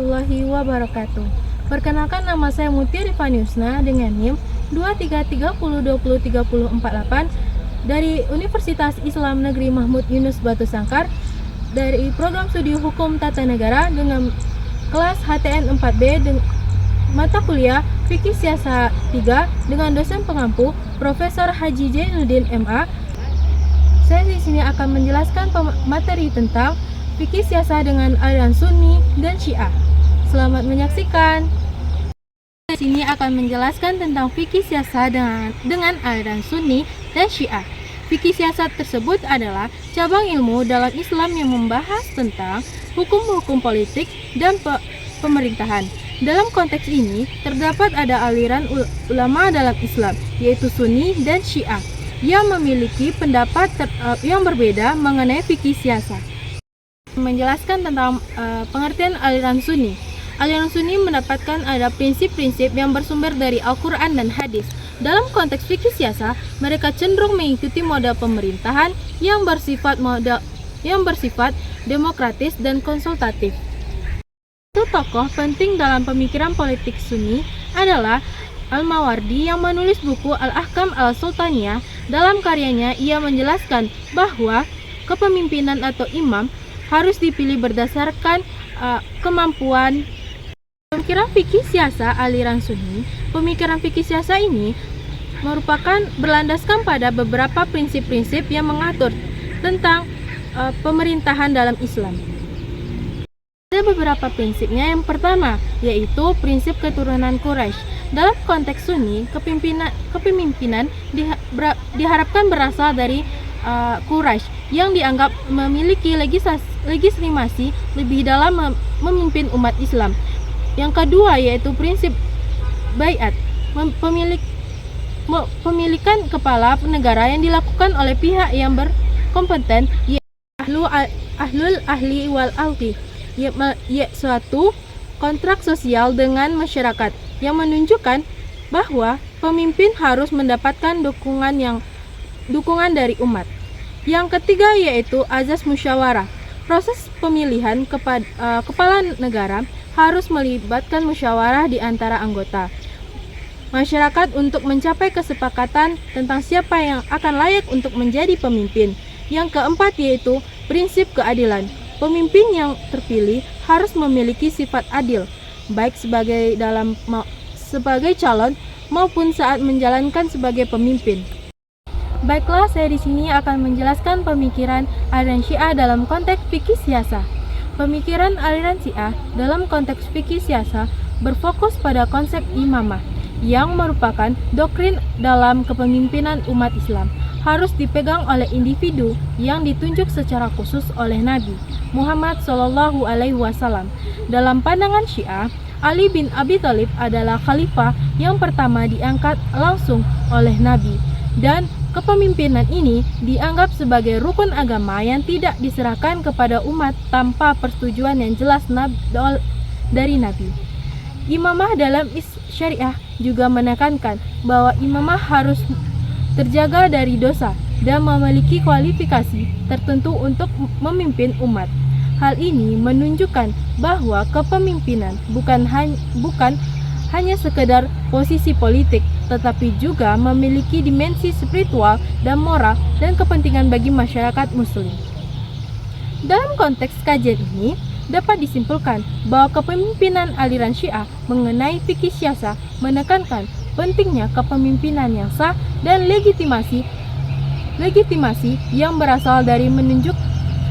warahmatullahi wabarakatuh. Perkenalkan, nama saya Mutia Rifaniusna dengan NIM 2330203048 dari Universitas Islam Negeri Mahmud Yunus Batu Sangkar dari program studi Hukum Tata Negara dengan kelas HTN 4B dengan mata kuliah Fikih Siasa 3 dengan dosen pengampu Profesor Haji Jainuddin MA. Saya di sini akan menjelaskan materi tentang fikih siasa dengan aliran Sunni dan Syiah. Selamat menyaksikan. Di sini akan menjelaskan tentang fikih siasa dengan aliran Sunni dan Syiah. Fikih siasat tersebut adalah cabang ilmu dalam Islam yang membahas tentang hukum-hukum politik dan pemerintahan. Dalam konteks ini, terdapat ada aliran ulama dalam Islam, yaitu Sunni dan Syiah, yang memiliki pendapat yang berbeda mengenai fikih siasa. Menjelaskan tentang pengertian aliran Sunni. Aliran Sunni mendapatkan ada prinsip-prinsip yang bersumber dari Al-Quran dan Hadis. Dalam konteks fikih siasa, mereka cenderung mengikuti model pemerintahan yang bersifat demokratis dan konsultatif. Satu tokoh penting dalam pemikiran politik Sunni adalah Al-Mawardi yang menulis buku Al-Ahkam Al-Sultaniyah. Dalam karyanya, ia menjelaskan bahwa kepemimpinan atau imam harus dipilih berdasarkan kemampuan. Pemikiran fikih siasa aliran Sunni. Pemikiran fikih siasa ini merupakan berlandaskan pada beberapa prinsip-prinsip yang mengatur tentang pemerintahan dalam Islam. Ada beberapa prinsipnya. Yang pertama yaitu prinsip keturunan Quraisy. Dalam konteks Sunni, kepemimpinan diharapkan berasal dari Quraisy yang dianggap memiliki legitimasi lebih dalam memimpin umat Islam. Yang kedua yaitu prinsip baiat, pemilikan kepala negara yang dilakukan oleh pihak yang berkompeten, yaitu ahlul ahli wal alti, yaitu suatu kontrak sosial dengan masyarakat yang menunjukkan bahwa pemimpin harus mendapatkan dukungan dari umat. Yang ketiga yaitu azas musyawarah. Proses pemilihan kepala negara harus melibatkan musyawarah di antara anggota masyarakat untuk mencapai kesepakatan tentang siapa yang akan layak untuk menjadi pemimpin. Yang keempat yaitu prinsip keadilan. Pemimpin yang terpilih harus memiliki sifat adil, baik sebagai calon maupun saat menjalankan sebagai pemimpin. Baiklah, saya di sini akan menjelaskan pemikiran aliran Syiah dalam konteks fikih siasa. Pemikiran aliran Syiah dalam konteks fikih siasa berfokus pada konsep imamah, yang merupakan doktrin dalam kepemimpinan umat Islam harus dipegang oleh individu yang ditunjuk secara khusus oleh Nabi Muhammad SAW. Dalam pandangan Syiah, Ali bin Abi Thalib adalah khalifah yang pertama diangkat langsung oleh Nabi, dan kepemimpinan ini dianggap sebagai rukun agama yang tidak diserahkan kepada umat tanpa persetujuan yang jelas dari Nabi. Imamah dalam syariah juga menekankan bahwa imamah harus terjaga dari dosa dan memiliki kualifikasi tertentu untuk memimpin umat. Hal ini menunjukkan bahwa kepemimpinan bukan hanya sekedar posisi politik, tetapi juga memiliki dimensi spiritual dan moral dan kepentingan bagi masyarakat muslim. Dalam konteks kajian ini, dapat disimpulkan bahwa kepemimpinan aliran Syiah mengenai fikih siasa menekankan pentingnya kepemimpinan yang sah dan legitimasi yang berasal dari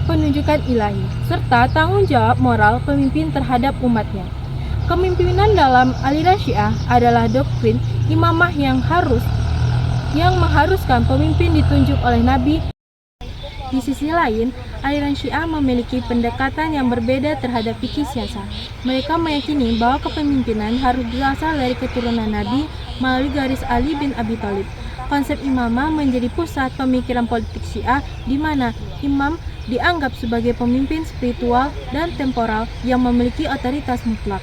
penunjukan ilahi, serta tanggung jawab moral pemimpin terhadap umatnya. Kepemimpinan dalam aliran Syiah adalah doktrin imamah yang mengharuskan pemimpin ditunjuk oleh Nabi. Di sisi lain, aliran Syiah memiliki pendekatan yang berbeda terhadap fikih siasa. Mereka meyakini bahwa kepemimpinan harus berasal dari keturunan Nabi melalui garis Ali bin Abi Thalib. Konsep imamah menjadi pusat pemikiran politik Syiah, di mana imam dianggap sebagai pemimpin spiritual dan temporal yang memiliki otoritas mutlak.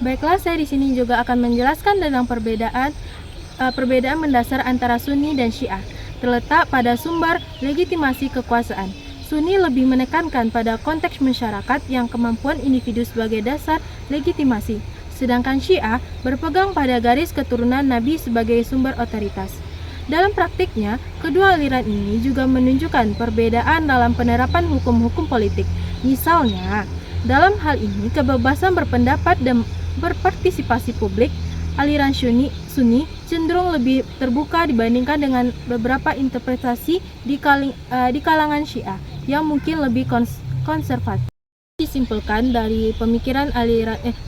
Baiklah, saya di sini juga akan menjelaskan tentang perbedaan mendasar antara Sunni dan Syiah, terletak pada sumber legitimasi kekuasaan. Sunni lebih menekankan pada konteks masyarakat yang kemampuan individu sebagai dasar legitimasi, sedangkan Syiah berpegang pada garis keturunan Nabi sebagai sumber otoritas. Dalam praktiknya, kedua aliran ini juga menunjukkan perbedaan dalam penerapan hukum-hukum politik. Misalnya, dalam hal ini kebebasan berpendapat dan berpartisipasi publik, aliran Sunni cenderung lebih terbuka dibandingkan dengan beberapa interpretasi di kalangan Syiah yang mungkin lebih konservatif. Disimpulkan dari pemikiran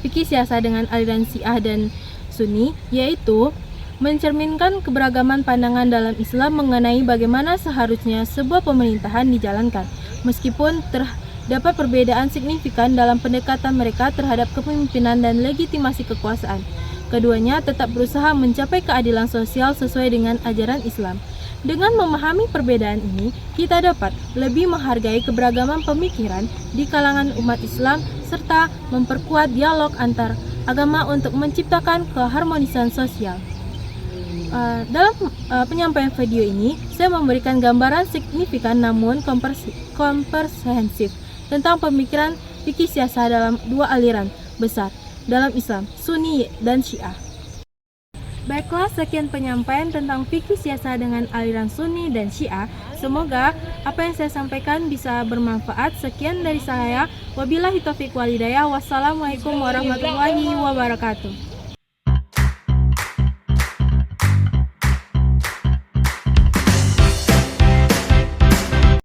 fikih siasa dengan aliran Syiah dan Sunni, yaitu mencerminkan keberagaman pandangan dalam Islam mengenai bagaimana seharusnya sebuah pemerintahan dijalankan, meskipun terdapat perbedaan signifikan dalam pendekatan mereka terhadap kepemimpinan dan legitimasi kekuasaan. Keduanya tetap berusaha mencapai keadilan sosial sesuai dengan ajaran Islam. Dengan memahami perbedaan ini, kita dapat lebih menghargai keberagaman pemikiran di kalangan umat Islam serta memperkuat dialog antar agama untuk menciptakan keharmonisan sosial. Dalam penyampaian video ini, saya memberikan gambaran signifikan namun komprehensif tentang pemikiran fikih siasa dalam dua aliran besar dalam Islam, Sunni dan Syiah. Baiklah, sekian penyampaian tentang fikih siasa dengan aliran Sunni dan Syiah. Semoga apa yang saya sampaikan bisa bermanfaat. Sekian dari saya. Wabillahi taufiq wal hidayah. Wassalamualaikum warahmatullahi wabarakatuh.